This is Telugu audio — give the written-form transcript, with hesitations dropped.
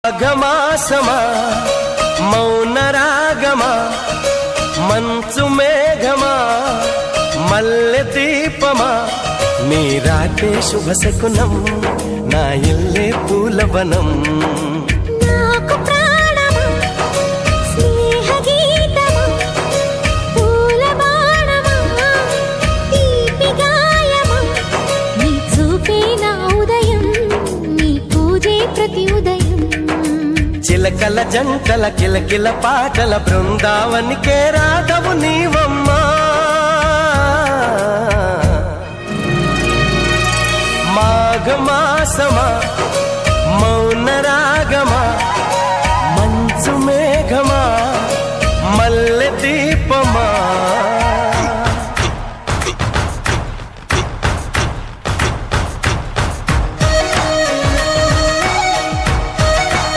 మాఘమాసమా మౌన రాగమా మంచు మేఘమా మల్లె దీపమా మీరాకే శుభ శకునం నా ఇల్లే పూలవనం చిలకల జంటల కిలకిల పాటల బృందావనికే రాధవు నీవమ్మా మాఘమాసమా మౌన రాగమా